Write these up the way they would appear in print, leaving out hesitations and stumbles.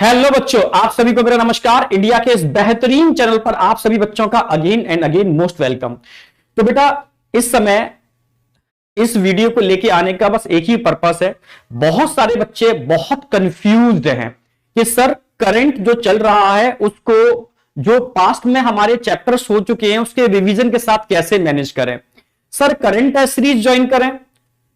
Hello बच्चों, आप सभी को मेरा नमस्कार। इंडिया के इस बेहतरीन चैनल पर आप सभी बच्चों का again and again most welcome. तो बेटा, इस समय इस वीडियो को लेके आने का बस एक ही पर्पस है। बहुत सारे बच्चे बहुत कंफ्यूज्ड हैं कि सर करंट जो चल रहा है उसको, जो पास्ट में हमारे चैप्टर्स हो चुके हैं उसके रिवीजन के साथ कैसे मैनेज करें। Sir current test series join करें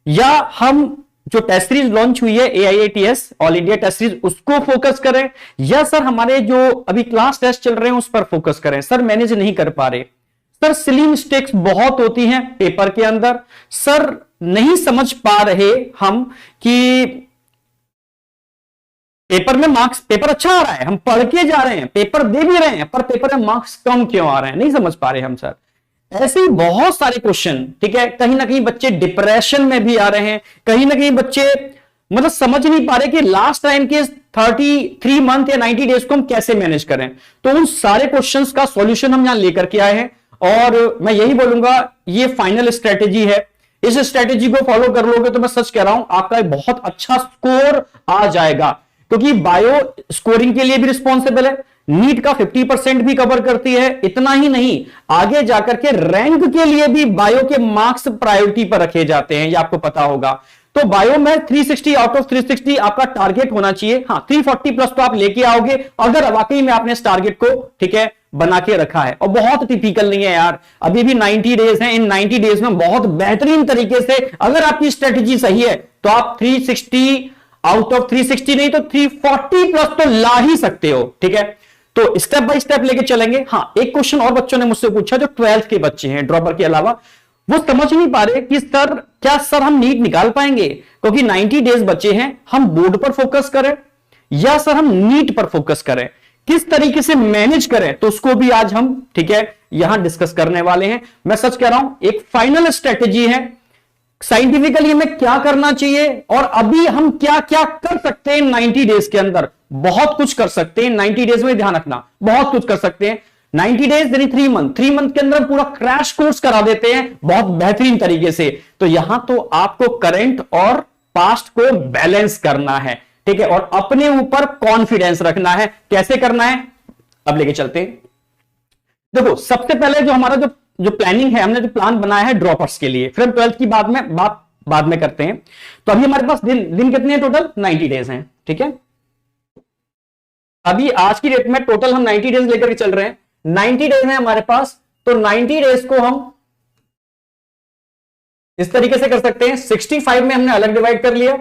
या हम जो टेस्ट सीरीज लॉन्च हुई है AIATS all India test series उसको फोकस करें, या सर हमारे जो अभी क्लास टेस्ट चल रहे हैं उस पर फोकस करें। सर मैनेज नहीं कर पा रहे, सर सिली मिस्टेक्स बहुत होती हैं पेपर के अंदर, सर नहीं समझ पा रहे हम कि पेपर में मार्क्स, पेपर अच्छा आ रहा है, हम पढ़ के जा रहे हैं, पेपर दे भी रहे हैं, पर पेपर में मार्क्स कम क्यों आ रहे हैं, नहीं समझ पा रहे हम सर। ऐसे ही बहुत सारे क्वेश्चन, ठीक है। कहीं ना कहीं बच्चे डिप्रेशन में भी आ रहे हैं, कहीं ना कहीं बच्चे मतलब समझ नहीं पा रहे कि लास्ट टाइम के 33 मंथ या 90 डेज को हम कैसे मैनेज करें। तो उन सारे क्वेश्चंस का सॉल्यूशन हम यहां लेकर के आए हैं और मैं यही बोलूंगा ये फाइनल स्ट्रेटेजी है। इस स्ट्रेटेजी को फॉलो कर लोगे तो मैं सच कह रहा हूं आपका एक बहुत अच्छा स्कोर आ जाएगा, क्योंकि बायो स्कोरिंग के लिए भी रिस्पॉन्सिबल है, नीट का 50% भी कवर करती है। इतना ही नहीं, आगे जाकर के रैंक के लिए भी बायो के मार्क्स प्रायोरिटी पर रखे जाते हैं, ये आपको पता होगा। तो बायो में 360 आउट ऑफ 360 आपका टारगेट होना चाहिए। हाँ, 340 प्लस तो आप लेके आओगे अगर वाकई में आपने इस टारगेट को, ठीक है, बना के रखा है। और बहुत टिपिकल नहीं है यार, अभी भी 90 डेज हैं। इन 90 डेज में बहुत बेहतरीन तरीके से अगर आपकी स्ट्रेटेजी सही है तो आप 360 आउट ऑफ 360 नहीं तो 340 प्लस तो ला ही सकते हो, ठीक है। तो स्टेप बाय स्टेप लेके चलेंगे। हाँ, एक क्वेश्चन और बच्चों ने मुझसे पूछा जो 12th के बच्चे हैं ड्रॉपर के अलावा, वो समझ नहीं पा रहे कि सर क्या सर हम नीट निकाल पाएंगे, क्योंकि 90 डेज बचे हैं, हम बोर्ड पर फोकस करें या सर हम नीट पर फोकस करें, किस तरीके से मैनेज करें। तो उसको भी आज हम, ठीक है, यहां डिस्कस करने वाले हैं। मैं सच कह रहा हूं एक फाइनल स्ट्रेटेजी है, साइंटिफिकली हमें क्या करना चाहिए और अभी हम क्या क्या कर सकते हैं 90 डेज के अंदर। बहुत कुछ कर सकते हैं 90 डेज में, ध्यान रखना, बहुत कुछ कर सकते हैं 90 डेज यानी 3 मंथ। 3 मंथ के अंदर पूरा क्रैश कोर्स करा देते हैं बहुत बेहतरीन तरीके से। तो यहां तो आपको करंट और पास्ट को बैलेंस करना है, ठीक है, और अपने ऊपर कॉन्फिडेंस रखना है। कैसे करना है अब लेके चलते हैं। देखो, सबसे पहले जो हमारा जो प्लानिंग है, हमने जो प्लान बनाया है ड्रॉपर्स के लिए, फिर हम 12th की बाद में करते हैं। तो अभी हमारे पास दिन कितने हैं टोटल? 90 डेज हैं, ठीक है। अभी आज की डेट में टोटल हम 90 डेज लेकर के चल रहे हैं। 90 डेज है हमारे पास, तो 90 डेज को हम इस तरीके से कर सकते हैं। 65 में हमने अलग डिवाइड कर लिया,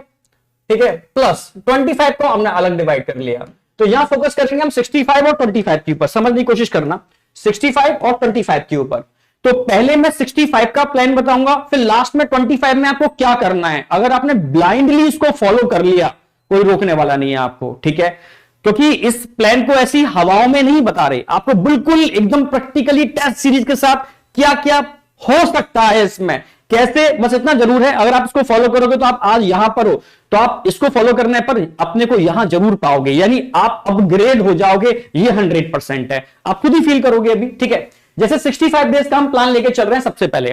ठीक है, प्लस 25 को हमने अलग डिवाइड कर लिया। तो यहां फोकस करेंगे हम 65 और 25 के ऊपर, समझने की कोशिश करना, 65 और 25 के ऊपर। तो पहले मैं 65 का प्लान बताऊंगा, फिर लास्ट में 25 में आपको क्या करना है। अगर आपने ब्लाइंडली इसको फॉलो कर लिया, कोई रोकने वाला नहीं है आपको, ठीक है, क्योंकि इस प्लान को ऐसी हवाओं में नहीं बता रहे, आपको बिल्कुल एकदम प्रैक्टिकली टेस्ट सीरीज के साथ क्या क्या हो सकता है इसमें, कैसे, बस इतना जरूर है। अगर आप इसको फॉलो करोगे तो आप आज यहां पर हो, तो आप इसको फॉलो करने पर अपने को यहां जरूर पाओगे, यानी आप अपग्रेड हो जाओगे, ये 100% है, आप खुद ही फील करोगे अभी, ठीक है। जैसे 65 डेज का हम प्लान लेके चल रहे हैं। सबसे पहले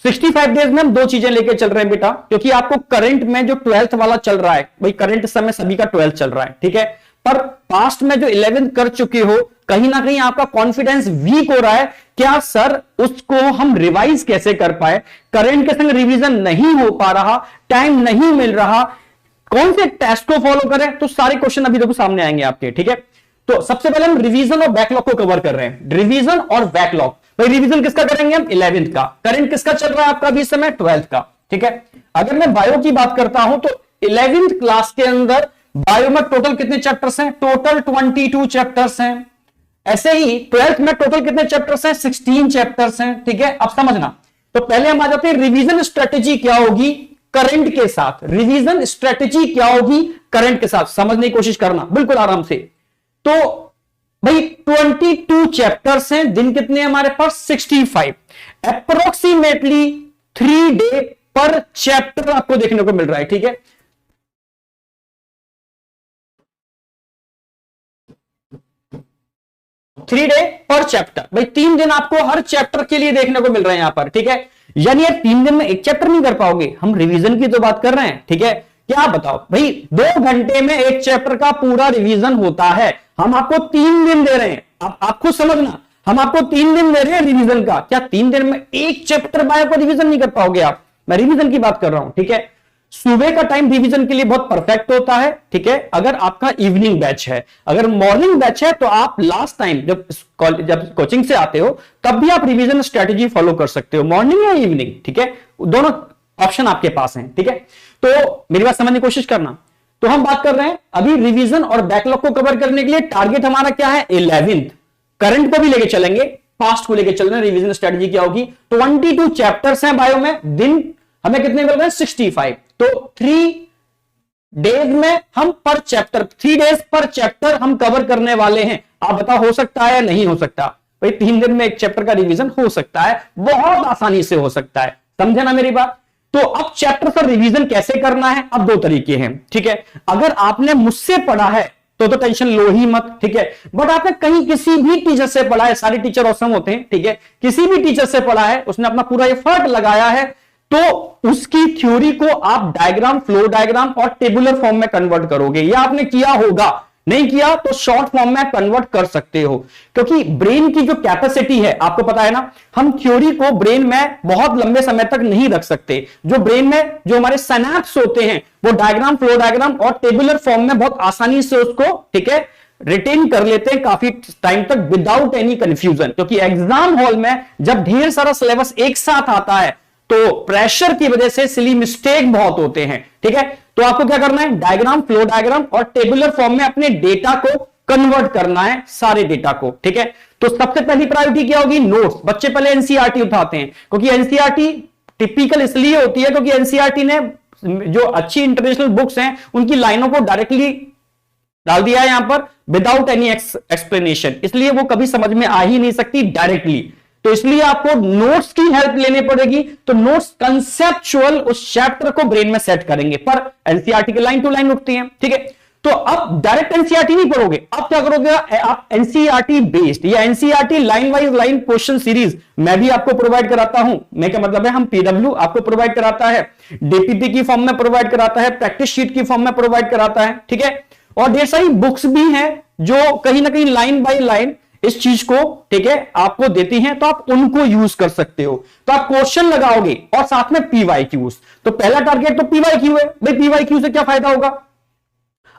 65 डेज में हम दो चीजें लेके चल रहे हैं बेटा, क्योंकि आपको करंट में जो 12th वाला चल रहा है, भाई करंट इस समय सभी का 12th चल रहा है, ठीक है, पर पास्ट में जो 11th कर चुके हो, कहीं ना कहीं आपका कॉन्फिडेंस वीक हो रहा है। क्या सर उसको हम रिवाइज कैसे कर पाए, करंट के संग रिवीजन नहीं हो पा रहा, टाइम नहीं मिल रहा, कौन से टेस्ट को फॉलो करें। तो सारे क्वेश्चन अभी देखो सामने आएंगे आपके, ठीक है। तो सबसे पहले हम रिवीजन और बैकलॉग को कवर कर रहे हैं। रिवीजन और बैकलॉग, भाई रिवीजन किसका करेंगे हम? 11th का। करंट किसका चल रहा है आपका अभी इस समय? 12th का, ठीक है। अगर मैं बायो की बात करता हूं तो 11th क्लास के अंदर बायो में टोटल कितने चैप्टर्स हैं? टोटल 22 चैप्टर्स हैं। ऐसे ही 12th में टोटल कितने चैप्टर्स हैं? 16 चैप्टर्स हैं, ठीक है। अब समझना, तो पहले हम आ जाते हैं रिवीजन स्ट्रेटेजी क्या होगी करंट के साथ। रिवीजन स्ट्रेटेजी क्या होगी करंट के साथ, समझने की कोशिश करना बिल्कुल आराम से। तो भाई 22 चैप्टर्स हैं, दिन कितने हैं हमारे पास? 65। अप्रोक्सीमेटली 3 डे पर चैप्टर आपको देखने को मिल रहा है, ठीक है। थ्री डे पर चैप्टर, भाई 3 दिन आपको हर चैप्टर के लिए देखने को मिल रहे हैं यहां पर, ठीक है। यानी यार 3 दिन में एक चैप्टर नहीं कर पाओगे, हम रिवीजन की तो बात कर रहे हैं, ठीक है, क्या बताओ भाई, 2 घंटे में एक चैप्टर का पूरा रिवीजन होता है, हम आपको 3 दिन दे रहे हैं। आप खुद समझना, हम आपको 3 दिन दे रहे हैं रिवीजन का, क्या 3 दिन में एक चैप्टर बायो को रिवीजन नहीं कर पाओगे आप? मैं रिवीजन की बात कर रहा हूं, ठीक है। सुबह का टाइम रिवीजन के लिए बहुत परफेक्ट होता है, ठीक है, अगर आपका इवनिंग बैच है। अगर मॉर्निंग बैच है तो आप लास्ट टाइम जब कोचिंग से आते हो तब भी आप रिवीजन स्ट्रेटेजी फॉलो कर सकते हो, मॉर्निंग या इवनिंग, ठीक है, दोनों ऑप्शन आपके पास हैं, ठीक है। तो मेरी बात समझने की कोशिश करना। तो हम बात कर रहे हैं अभी रिवीजन और बैकलॉग को कवर करने के लिए टारगेट हमारा क्या है, 11th। करंट को भी लेके चलेंगे, पास्ट को लेके चल रहे हैं, रिवीजन स्ट्रेटेजी क्या होगी। 22 चैप्टर्स हैं बायो में, दिन हमें कितने मिल रहे हैं, 65। तो 3 डेज में हम पर चैप्टर, 3 डेज पर चैप्टर हम कवर करने वाले हैं। आप बताओ हो सकता है या नहीं हो सकता? भाई 3 दिन में एक चैप्टर का रिवीजन हो सकता है, बहुत आसानी से हो सकता है, समझे ना मेरी बात। तो अब चैप्टर पर रिवीजन कैसे करना है, अब 2 तरीके हैं, ठीक है। अगर आपने मुझसे पढ़ा है तो टेंशन लो ही मत, ठीक है। बट आपने कहीं किसी भी टीचर से पढ़ा है, सारे टीचर ऑसम होते हैं, ठीक है, किसी भी टीचर से पढ़ा है, उसने अपना पूरा एफर्ट लगाया है, तो उसकी थ्योरी को आप डायग्राम, फ्लो डायग्राम और टेबुलर फॉर्म में कन्वर्ट करोगे। यह आपने किया होगा, नहीं किया तो शॉर्ट फॉर्म में कन्वर्ट कर सकते हो, क्योंकि ब्रेन की जो कैपेसिटी है आपको पता है ना, हम थ्योरी को ब्रेन में बहुत लंबे समय तक नहीं रख सकते। जो ब्रेन में जो हमारे सिनैप्स होते हैं वो डायग्राम, फ्लो डायग्राम और टेबुलर फॉर्म में बहुत आसानी से उसको, ठीक है, रिटेन कर लेते हैं काफी टाइम तक विदाउट एनी कंफ्यूजन। क्योंकि एग्जाम हॉल में जब ढेर सारा सिलेबस एक साथ आता है तो प्रेशर की वजह से सिली मिस्टेक बहुत होते हैं, ठीक है। तो आपको क्या करना है, डायग्राम, फ्लो डायग्राम और टेबुलर फॉर्म में अपने डेटा को कन्वर्ट करना है, सारे डेटा को, ठीक है। तो सबसे पहली प्रायोरिटी क्या होगी, नोट्स। बच्चे पहले एनसीईआरटी उठाते हैं, क्योंकि एनसीईआरटी टिपिकल इसलिए होती है क्योंकि एनसीईआरटी ने जो अच्छी इंटरनेशनल बुक्स हैं उनकी लाइनों को डायरेक्टली डाल दिया है यहां पर विदाउट एनी एक्सप्लेनेशन, इसलिए वो कभी समझ में आ ही नहीं सकती डायरेक्टली। तो इसलिए आपको नोट्स की हेल्प लेनी पड़ेगी। तो नोट्स कंसेप्चुअल उस चैप्टर को ब्रेन में सेट करेंगे, पर एनसीईआरटी की लाइन टू लाइन उठती है, ठीक है। तो अब डायरेक्ट एनसीईआरटी नहीं पढ़ोगे, अब क्या करोगे आप, एनसीईआरटी बेस्ड या NCERT line wise line question series मैं भी आपको प्रोवाइड कराता हूं। मैं क्या मतलब है, हम पीडब्ल्यू आपको प्रोवाइड कराता है, डीपीपी की फॉर्म में प्रोवाइड कराता है, प्रैक्टिस शीट की फॉर्म में प्रोवाइड कराता है, ठीक है। और ढेर सारी बुक्स भी हैं जो कहीं ना कहीं लाइन बाय लाइन इस चीज को, ठीक है, आपको देती हैं, तो आप उनको यूज कर सकते हो। तो आप क्वेश्चन लगाओगे और साथ में पीवाईक्यूज। तो पहला टारगेट तो पीवाईक्यू है। भाई पीवाईक्यू से क्या फायदा होगा,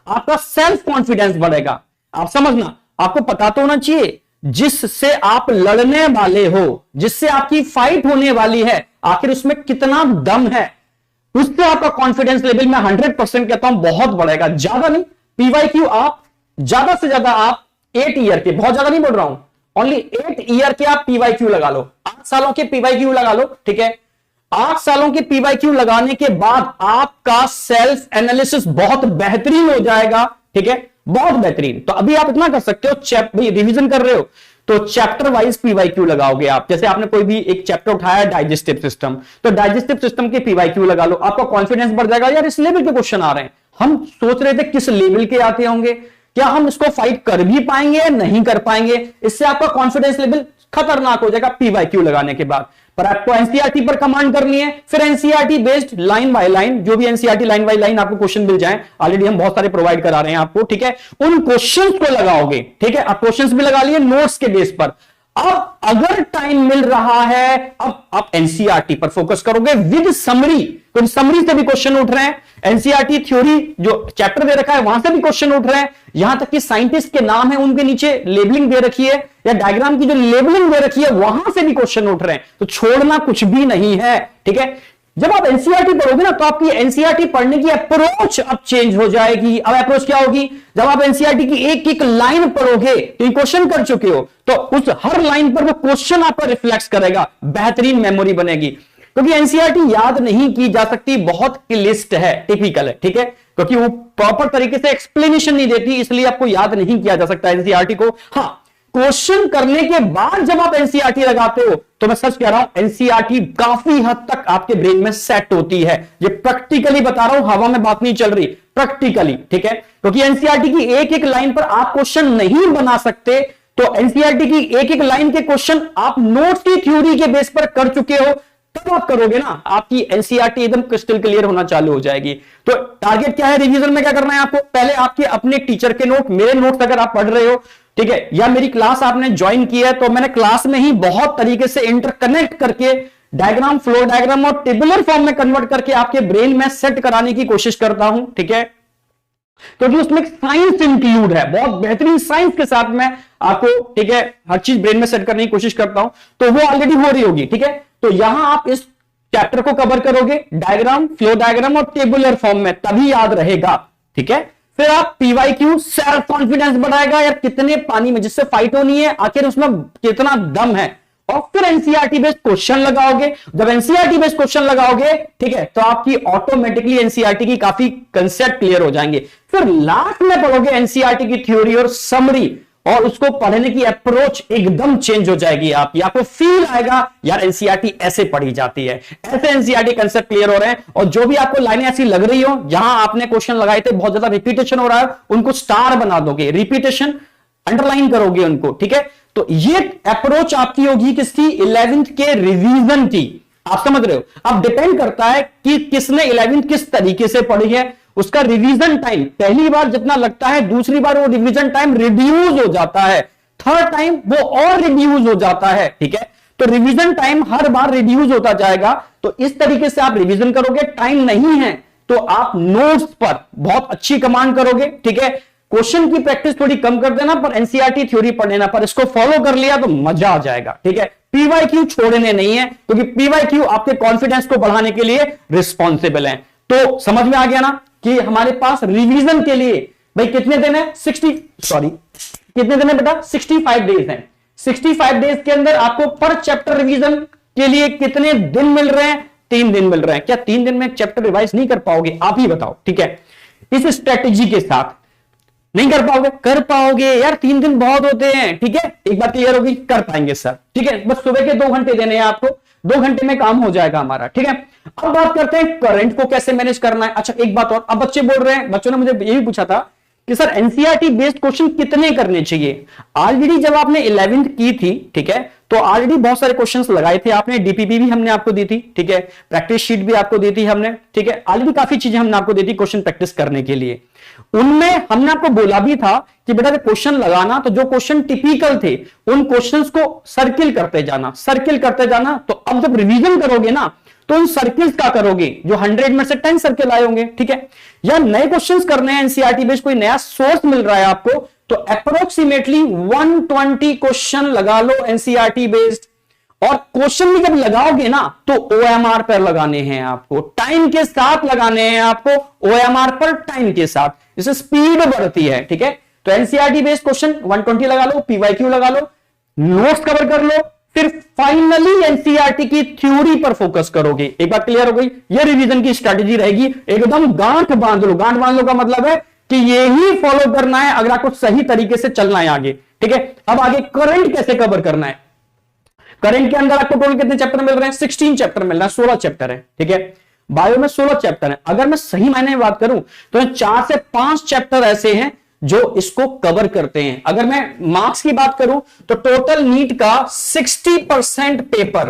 आपका सेल्फ कॉन्फिडेंस बढ़ेगा। आप समझना, आपको पता तो होना चाहिए जिससे आप लड़ने वाले हो, जिससे आपकी फाइट होने वाली है, आखिर उसमें कितना दम है, उससे आपका कॉन्फिडेंस लेवल में 100% कहता हूं बहुत बढ़ेगा। ज्यादा नहीं, पीवाईक्यू आप ज्यादा से ज्यादा आप 8 ईयर के, बहुत ज्यादा नहीं बोल रहा हूं, ओनली 8 ईयर के आप पीवाईक्यू लगा लो, 8 सालों के पीवाईक्यू लगा लो, ठीक है। 8 सालों के पीवाईक्यू लगाने के बाद आपका सेल्फ एनालिसिस बहुत बेहतरीन हो जाएगा, ठीक है, बहुत बेहतरीन। तो अभी आप इतना कर सकते हो, रिवीजन कर रहे हो तो चैप्टर वाइज पीवाईक्यू लगाओगे आप। जैसे आपने कोई भी एक चैप्टर उठाया डाइजेस्टिव सिस्टम, तो डाइजेस्टिव सिस्टम के पीवाईक्यू लगा लो, आपका कॉन्फिडेंस बढ़ जाएगा। यार इस लेवल के क्वेश्चन आ रहे हैं, हम सोच रहे थे किस लेवल के आते होंगे, क्या हम इसको फाइट कर भी पाएंगे या नहीं कर पाएंगे, इससे आपका कॉन्फिडेंस लेवल खतरनाक हो जाएगा पीवाईक्यू लगाने के बाद। पर आपको एनसीईआरटी पर कमांड करनी है, फिर NCERT based line by line, जो भी एनसीईआरटी लाइन बाय लाइन आपको क्वेश्चन मिल जाए, ऑलरेडी हम बहुत सारे प्रोवाइड करा रहे हैं आपको, ठीक है, उन क्वेश्चंस को लगाओगे, ठीक है। आप क्वेश्चंस भी लगा लिए नोट्स के बेस पर। अब अगर टाइम मिल रहा है, अब आप एनसीईआरटी पर फोकस करोगे विद समरी, तो समरी से भी क्वेश्चन उठ रहे हैं, एनसीईआरटी थ्योरी जो चैप्टर दे रखा है वहां से भी क्वेश्चन उठ रहे हैं, यहां तक कि साइंटिस्ट के नाम है उनके नीचे लेबलिंग दे रखी है, या डायग्राम की जो लेबलिंग दे रखी है वहां से भी क्वेश्चन उठ रहे हैं। तो छोड़ना कुछ भी नहीं है, ठीक है। जब आप एनसीईआरटी पढ़ोगे ना तो आपकी एनसीईआरटी पढ़ने की अप्रोच अब चेंज हो जाएगी। अब अप्रोच क्या होगी, जब आप एनसीईआरटी की एक एक लाइन पढ़ोगे, तो क्वेश्चन कर चुके हो, तो उस हर लाइन पर वो क्वेश्चन आप पर रिफ्लेक्ट करेगा, बेहतरीन मेमोरी बनेगी। क्योंकि एनसीईआरटी याद नहीं की जा सकती, बहुत लिस्ट है, टिपिकल है, ठीक है, क्योंकि वो प्रॉपर तरीके से एक्सप्लेनेशन नहीं देती, इसलिए आपको याद नहीं किया जा सकता एनसीईआरटी को। हाँ, क्वेश्चन करने के बाद जब आप एनसीईआरटी लगाते हो, तो मैं सच कह रहा हूं एनसीईआरटी काफी हद तक आपके ब्रेन में सेट होती है। ये प्रैक्टिकली बता रहा हूं, हवा में बात नहीं चल रही, प्रैक्टिकली, ठीक है। क्योंकि एनसीईआरटी की एक एक लाइन पर आप क्वेश्चन नहीं बना सकते, तो एनसीईआरटी की एक एक लाइन के क्वेश्चन आप नोट्स की थ्योरी के बेस पर कर चुके हो, तब आप करोगे ना, आपकी एनसीईआरटी एकदम क्रिस्टल क्लियर होना चालू हो जाएगी। तो टारगेट क्या है रिवीजन में, क्या करना है आपको, पहले आपके अपने टीचर के नोट, मेरे नोट्स अगर आप पढ़ रहे हो, ठीक है, या मेरी क्लास आपने ज्वाइन की है, तो मैंने क्लास में ही बहुत तरीके से इंटरकनेक्ट करके डायग्राम, फ्लो डायग्राम और टेबुलर फॉर्म में कन्वर्ट करके आपके ब्रेन में सेट कराने की कोशिश करता हूं, ठीक है। क्योंकि उसमें साइंस इंक्लूड है, बहुत बेहतरीन साइंस के साथ में आपको, ठीक है, हर चीज ब्रेन में सेट करने की कोशिश करता हूं, तो वो ऑलरेडी हो रही होगी, ठीक है। तो यहां आप इस चैप्टर को कवर करोगे डायग्राम, फ्लो डायग्राम और टेबुलर फॉर्म में, तभी याद रहेगा, ठीक है। फिर आप पीवाईक्यू, सेल्फ कॉन्फिडेंस बढ़ाएगा यार, कितने पानी में जिससे फाइट होनी है, आखिर उसमें कितना दम है, और फिर एनसीईआरटी बेस्ड क्वेश्चन लगाओगे। जब एनसीईआरटी बेस्ड क्वेश्चन लगाओगे, ठीक है, तो आपकी ऑटोमेटिकली एनसीईआरटी की काफी कंसेप्ट क्लियर हो जाएंगे। फिर लास्ट में पढ़ोगे एनसीईआरटी की थ्योरी और समरी, और उसको पढ़ने की अप्रोच एकदम चेंज हो जाएगी। आपको फील आएगा यार एनसीईआरटी ऐसे पढ़ी जाती है, ऐसे एनसीईआरटी कंसेप्ट क्लियर हो रहे हैं। और जो भी आपको लाइनें ऐसी लग रही हो जहां आपने क्वेश्चन लगाए थे, बहुत ज्यादा रिपीटेशन हो रहा है, उनको स्टार बना दोगे, रिपीटेशन अंडरलाइन करोगे उनको, ठीक है। तो ये अप्रोच आपकी होगी किसकी, 11th के रिवीजन की। आप समझ रहे हो, अब डिपेंड करता है कि किसने 11th किस तरीके से पढ़ी है, उसका रिवीजन टाइम पहली बार जितना लगता है, दूसरी बार वो रिवीजन टाइम रिड्यूस हो जाता है, थर्ड टाइम वो और रिड्यूस हो जाता है, ठीक है। तो रिवीजन टाइम हर बार रिड्यूस होता जाएगा। तो इस तरीके से आप रिवीजन करोगे। टाइम नहीं है तो आप नोट्स पर बहुत अच्छी कमांड करोगे, ठीक है। क्वेश्चन की प्रैक्टिस थोड़ी कम कर देना, पर एनसीईआरटी थ्योरी पढ़ लेना, पर इसको फॉलो कर लिया तो मजा आ जाएगा, ठीक है। पीवाईक्यू छोड़ने नहीं है, क्योंकि पीवाईक्यू आपके कॉन्फिडेंस को बढ़ाने के लिए रिस्पॉन्सिबल है। तो समझ में आ गया ना कि हमारे पास रिवीजन के लिए भाई कितने दिन है, कितने दिन है बेटा, 65 डेज हैं। 65 डेज के अंदर आपको पर चैप्टर रिवीजन के लिए कितने दिन मिल रहे हैं, 3 दिन मिल रहे हैं। क्या 3 दिन में चैप्टर रिवाइज नहीं कर पाओगे, आप ही बताओ, ठीक है। इस स्ट्रेटेजी के साथ नहीं कर पाओगे, कर पाओगे यार, 3 दिन बहुत होते हैं, ठीक है। एक बात क्लियर होगी, कर पाएंगे सर, ठीक है। बस सुबह के 2 घंटे देने हैं आपको, 2 घंटे में काम हो जाएगा हमारा, ठीक है। अब बात करते हैं करंट को कैसे मैनेज करना है। अच्छा एक बात और, अब बच्चे बोल रहे हैं, बच्चों ने मुझे ये भी पूछा था कि सर एनसीईआरटी बेस्ड क्वेश्चन कितने करने चाहिए। ऑलरेडी जब आपने 11th की थी, ठीक है, तो ऑलरेडी बहुत सारे क्वेश्चंस लगाए थे आपने, डीपीपी भी हमने आपको दी थी, ठीक है, प्रैक्टिस शीट भी आपको दी थी हमने, ठीक है। ऑलरेडी काफी चीजें हमने आपको दी थी क्वेश्चन प्रैक्टिस करने के लिए। उनमें हमने आपको बोला भी था कि बेटा क्वेश्चन लगाना, तो जो क्वेश्चन टिपिकल थे उन क्वेश्चंस को सर्किल करते जाना। तो अब जब रिवीजन करोगे ना, तो उन सर्किल्स का करोगे जो 100 में से 10 सर्किल आए होंगे, ठीक है। या नए क्वेश्चंस करने हैं एनसीईआरटी बेस्ड, कोई नया सोर्स मिल रहा है आपको, तो अप्रोक्सीमेटली 120 क्वेश्चन लगा लो एनसीईआरटी बेस्ड। और क्वेश्चन भी जब लगाओगे ना, तो ओएमआर पर लगाने हैं आपको, टाइम के साथ लगाने हैं आपको, ओएमआर पर टाइम के साथ, इससे स्पीड बढ़ती है, ठीक है। तो एनसीईआरटी बेस्ड क्वेश्चन 120 लगा लो, पीवाईक्यू लगा लो, नोट्स कवर कर लो, फिर फाइनली एनसीईआरटी की थ्योरी पर फोकस करोगे। एक बात क्लियर हो गई, ये रिवीजन की स्ट्रेटेजी रहेगी। एकदम गांठ बांध लो, गांठ बांध लो का मतलब है कि यही फॉलो करना है अगर आपको सही तरीके से चलना है आगे, ठीक है। अब आगे करंट कैसे कवर करना है। करंट के अंदर आपको टोटल कितने चैप्टर मिल रहे हैं, 16 चैप्टर मिल रहा है, 16 चैप्टर है, ठीक है। बायो में 16 चैप्टर है। अगर मैं सही मायने में बात करूं तो 4 से 5 चैप्टर ऐसे हैं जो इसको कवर करते हैं। अगर मैं मार्क्स की बात करूं तो टोटल नीट का 60% पेपर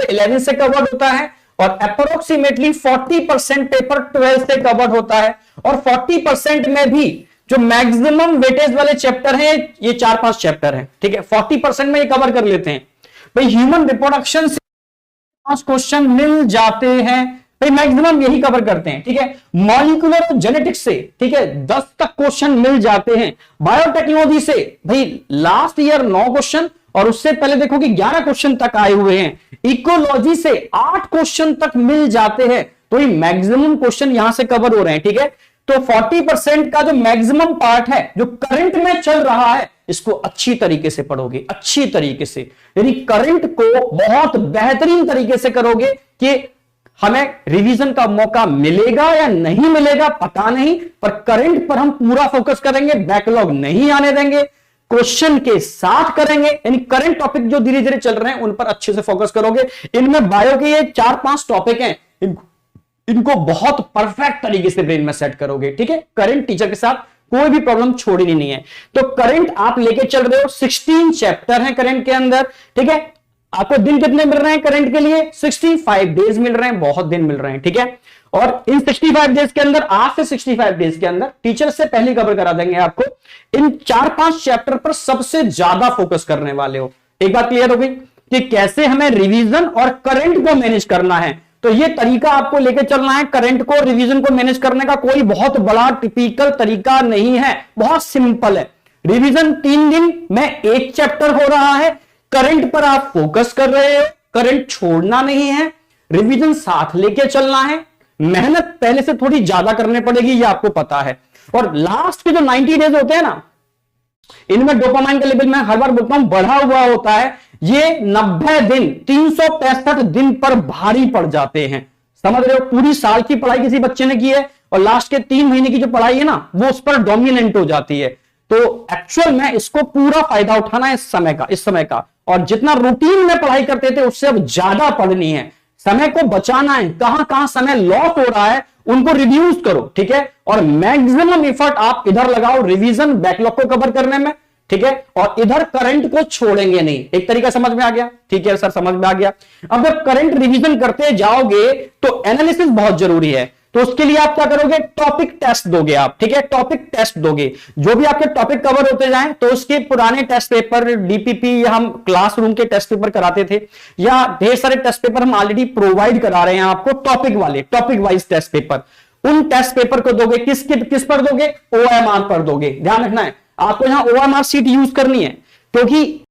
11 से कवर होता है, और अप्रोक्सीमेटली 40% पेपर 12 से कवर होता है। और 40% में भी जो मैक्सिमम वेटेज वाले चैप्टर हैं ये 4-5 चैप्टर हैं, ठीक है। 40% में ये कवर कर लेते हैं। भाई ह्यूमन रिप्रोडक्शन से 5 क्वेश्चन मिल जाते हैं, भाई मैक्सिमम यही कवर करते हैं, ठीक है। मॉलिक्यूलर जेनेटिक्स से, ठीक है, 10 तक क्वेश्चन मिल जाते हैं। बायोटेक्नोलॉजी से भाई लास्ट ईयर 9 क्वेश्चन, और उससे पहले देखो कि 11 क्वेश्चन तक आए हुए हैं। इकोलॉजी से 8 क्वेश्चन तक मिल जाते हैं। तो ये मैक्सिमम क्वेश्चन यहां से कवर हो रहे हैं, ठीक है। तो 40% का जो मैक्सिमम पार्ट है जो करंट में चल रहा है, इसको अच्छी तरीके से पढ़ोगे, अच्छी तरीके से, यानी करंट को बहुत बेहतरीन तरीके से करोगे कि हमें रिवीजन का मौका मिलेगा या नहीं मिलेगा पता नहीं, पर करंट पर हम पूरा फोकस करेंगे, बैकलॉग नहीं आने देंगे, क्वेश्चन के साथ करेंगे। यानी करंट टॉपिक जो धीरे धीरे चल रहे हैं उन पर अच्छे से फोकस करोगे। इनमें बायो के ये 4-5 टॉपिक हैं, इनको बहुत परफेक्ट तरीके से ब्रेन में सेट करोगे, ठीक है। करंट टीचर के साथ कोई भी प्रॉब्लम छोड़नी नहीं है। तो करंट आप लेके चल रहे हो, 16 चैप्टर हैं करंट के अंदर, ठीक है। आपको दिन कितने मिल रहे हैं करंट के लिए? 65 डेज मिल रहे हैं, बहुत दिन मिल रहे हैं, ठीक है। और इन 65 डेज के अंदर, आज से 65 डेज के अंदर टीचर से पहले कवर करा देंगे आपको, इन 4-5 चैप्टर पर सबसे ज्यादा फोकस करने वाले हो। एक बात क्लियर हो गई कि कैसे हमें रिवीजन और करंट को मैनेज करना है। तो ये तरीका आपको लेकर चलना है। करंट को, रिवीजन को मैनेज करने का कोई बहुत बड़ा टिपिकल तरीका नहीं है, बहुत सिंपल है। रिवीजन 3 दिन में 1 चैप्टर हो रहा है, करंट पर आप फोकस कर रहे हो, करंट छोड़ना नहीं है, रिवीजन साथ लेके चलना है। मेहनत पहले से थोड़ी ज्यादा करनी पड़ेगी, ये आपको पता है। और लास्ट के जो 90 डेज होते हैं ना, इनमें डोपामाइन का लेवल मैं हर बार बोलता हूं बढ़ा हुआ होता है। ये 90 दिन 365 दिन पर भारी पड़ जाते हैं, समझ रहे हो। पूरी साल की पढ़ाई किसी बच्चे ने की है और लास्ट के 3 महीने की जो पढ़ाई है ना, वो उस पर डोमिनेंट हो जाती है। तो एक्चुअल में इसको पूरा फायदा उठाना है इस समय का। और जितना रूटीन में पढ़ाई करते थे उससे अब ज्यादा पढ़नी है, समय को बचाना है। कहां कहां समय लॉस हो रहा है उनको रिड्यूस करो, ठीक है। और मैक्सिमम एफर्ट आप इधर लगाओ रिवीजन, बैकलॉग को कवर करने में, ठीक है। और इधर करंट को छोड़ेंगे नहीं। एक तरीका समझ में आ गया? ठीक है सर, समझ में आ गया। अब जब करंट रिवीजन करते जाओगे तो एनालिसिस बहुत जरूरी है। तो उसके लिए आप क्या करोगे? टॉपिक टेस्ट दोगे आप, ठीक है। टॉपिक टेस्ट दोगे, जो भी आपके टॉपिक कवर होते जाएं तो उसके पुराने टेस्ट पेपर, डीपीपी या हम क्लासरूम के टेस्ट पेपर कराते थे, या ढेर सारे टेस्ट पेपर हम ऑलरेडी प्रोवाइड करा रहे हैं आपको, टॉपिक वाले, टॉपिक वाइज टेस्ट पेपर। उन टेस्ट पेपर को दोगे, किस पर दोगे? OMR पर दोगे। ध्यान रखना है आपको, यहां OMR सीट यूज करनी है, क्योंकि